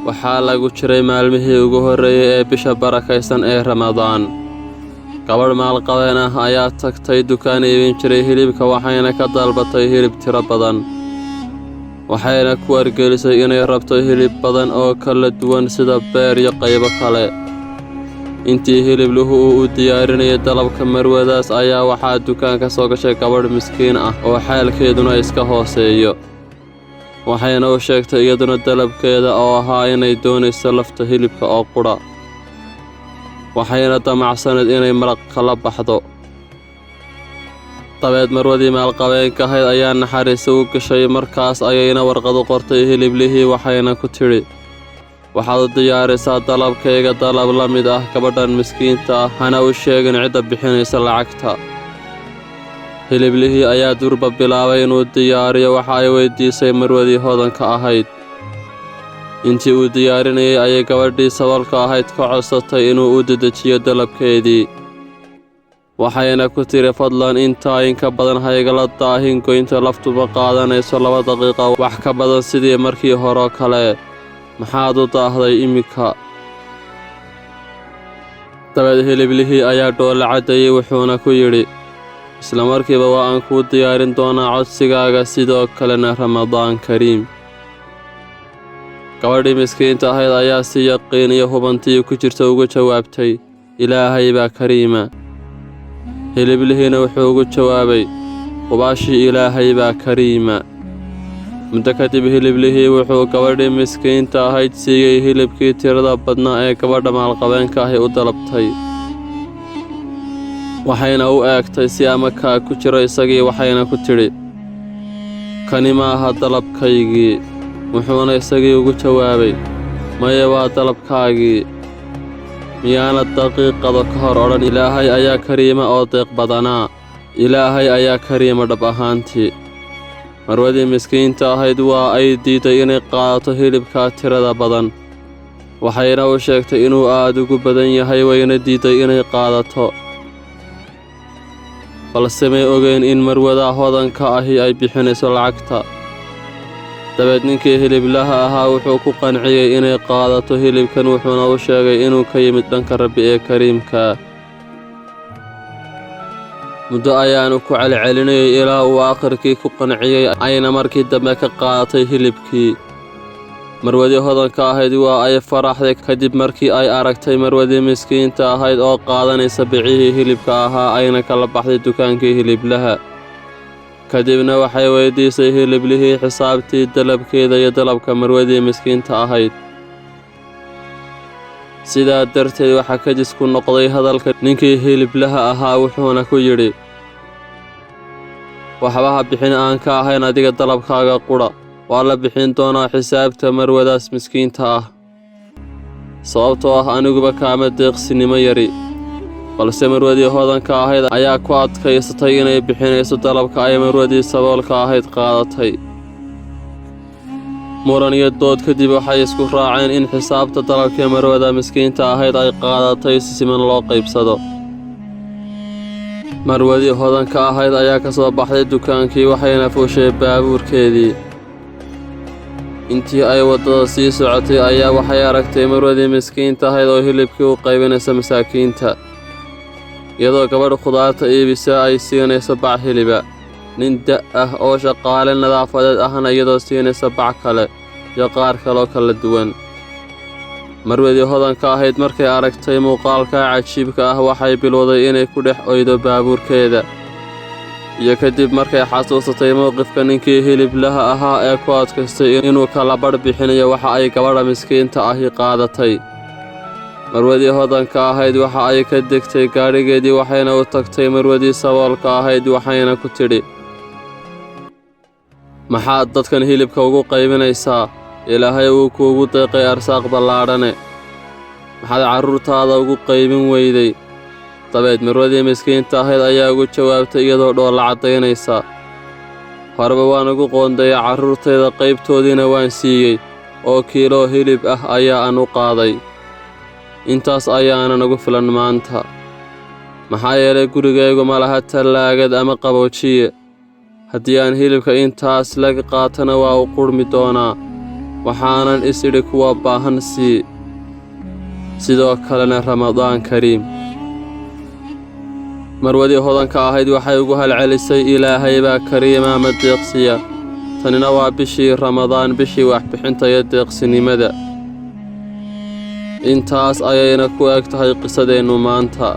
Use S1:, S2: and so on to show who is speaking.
S1: waxaa lagu jiray maalmihii ugu horreeyay ee bisha barakaysan ee Ramadaan. Gabadh maalqabeen ah ayaa tagtay dukaan iibin jiray hilibka waxayna ka dalbatay hilib tiro badan. Waxayna ku wargelisay inay rabto hilib badan oo kala duwan sida beer iyo qaybo kale. Intii hilibluhu uu u diyaarinayay dalabka marwadaas ayaa waxaa dukaanka soo gashay gabadh miskiin ah oo xaalkeeduna iska hooseeyo. Waxayna u sheegtay iyaduna dalabkeeda oo ahaa inay doonayso lafta hilibka oo qudha. Waxayna damacsaneed inay maraq kala baxdo. Dabeed marwadii maalqabeenka ahayd ayaa naxariis u gashay markaas ayayna warqad u qortay hiliblihii waxayna ku tidhi, waxaad u diyaarisaa dalabkayga dalab la mid ah gabadhan miskiinta ah, hana u sheegin cidda bixinaysa lacagta. Hiliblihii ayaa durba bilaabay inuu diyaariyo waxa ay weydiisay marwadii hodanka ahayd. Intii uu diyaarinayay ayay gabadhii saboolka ahayd ka codsatay inuu u dedejiyo dalabkeedii. Waxayna ku tiri, fadlan intaa in ka badan ha igala daahin, goynta laftuba qaadanayso 2 daqiiqo wax ka badan sidii markii hore kale. Maxaad u daahday imika? Dabeed hiliblihii ayaa dhoola cadeeyay wuxuuna ku yidhi, isla markiiba waa aan kuu diyaarin doonaa codsigaaga, sidoo kalena Ramadaan Kariim. Gabadhii miskiinta ahayd ayaa si yaqiin iyo hubantii ku jirta ugu jawaabtay, Ilaahay baa kariima. Hiliblihiina wuxuu ugu jawaabay, hubaashii Ilaahay baa kariima. Muddo kadib hiliblihii wuxuu gabadhii miskiinta ahayd siiyey hilibkii tirada badnaa ee gabadha maalqabeenka ahi u dalabtay. Waxayna u eegtay si amakaa ku jiro isagii waxayna ku tidhi, kani ma aha dalabkaygii. Wuxuuna isagii ugu jawaabay, maye waa dalabkaagii. miyaanad daqiiqado ka hor odhan Ilaahay ayaa kariima oo deeq badanaa? Ilaahay ayaa kariima dhab ahaantii. Marwadii miskiinta ahayd waa ay diiday inay qaadato hilibkaa tirada badan. Waxayna u sheegtay inuu aad ugu badan yahay wayna diiday inay qaadato. balse may ogeyn in marwada hodanka ahi ay bixinayso lacagta. Dabeed ninkii hiliblaha ahaa wuxuu ku qanciyay inay qaadato hilibkan wuxuuna u sheegay inuu ka yimid dhanka Rabbi ee Kariimka. Muddo ayaanu ku celcelinayay ilaa uu aakhirkii ku qanciyay ayna markii dambe ka qaadatay hilibkii. Marwadii hodanka ahayd waa ay faraxday kadib markii ay aragtay marwadii miskiinta ahayd oo qaadanaysa bicihii hilibka ahaa ayna kala baxday dukaankii hiliblaha. Kadibna waxay weydiisay hiliblihii xisaabtii dalabkeeda iyo dalabka marwadii miskiinta ahayd. Sidaa darteed waxaa kadis ku noqday hadalka ninkii hiliblaha ahaa wuxuuna ku yidhi, waxba ha bixin aan ka ahayn adiga dalabkaaga qudha. Waa la bixin doonaa xisaabta marwadaas miskiinta ah, sababtoo ah aniguba kaama deeqsinimo yari. balse marwadii hodanka ahayd ayaa ku adkaysatay inay bixinayso dalabka ay marwadii saboolka ahayd qaadatay. muran iyo dood kadib waxay isku raaceen in xisaabta dalabkii marwada miskiinta ahayd ay qaadatay si siman loo qaybsado. marwadii hodanka ahayd ayaa ka soo baxday dukaankii waxayna fuushay baabuurkeedii. intii ay waddada sii socotay ayaa waxay aragtay marwadii miskiinta ahayd oo hilibkii u qaybinaysa masaakiinta, iyadoo gabadh khudaarta iibisa ay siinayso bac hiliba. nin da' ah oo shaqaale nadaafadeed ahna iyadoo siinaysa bac kale iyo qaar kaloo kala duwan. marwadii hodanka ahayd markay aragtay muuqaalka cajiibka ah waxay bilowday inay ku dhex oydo baabuurkeeda. iyo kadib markay xasuusatay mowqifka ninkii hiliblaha ahaa ee ku adkaystay inuu kala badh bixinayo waxa ay gabadha miskiinta ahi qaadatay. marwadii hodanka ahayd waxa ay ka degtay gaadhigeedii waxayna u tagtay marwadii saboolka ahayd waxayna ku tidhi, maxaad dadkan hilibka ugu qaybinaysaa? Ilaahay wuu kuugu deeqay arsaaq ballaadhane. maxaad carruurtaada ugu qaybin weyday? dabeed marwadii miskiinta ahayd ayaa ugu jawaabtay iyadoo dhoolla caddaynaysa, horeba waan ugu qoondayay carruurtayda qaybtoodiina waan siiyey oo kiilo hilib ah ayaa aan u qaaday. intaas ayaana nagu filan maanta. maxaa yeelay gurigaygu ma laha tallaagad ama qaboojiye. haddii aan hilibka intaas laga qaatana waa u qurmi doonaa. waxaanan is idhi kuwa baahan sii sidoo kalena Ramadaan Kariim. marwadii hodanka ahayd waxay ugu halcelisay Ilaahay baa kariima ama deeqsiya. tanina waa bishii Ramadaan, bishii waxbixinta iyo deeqsinimada. intaas ayayna ku eg tahay qisadeennu maanta.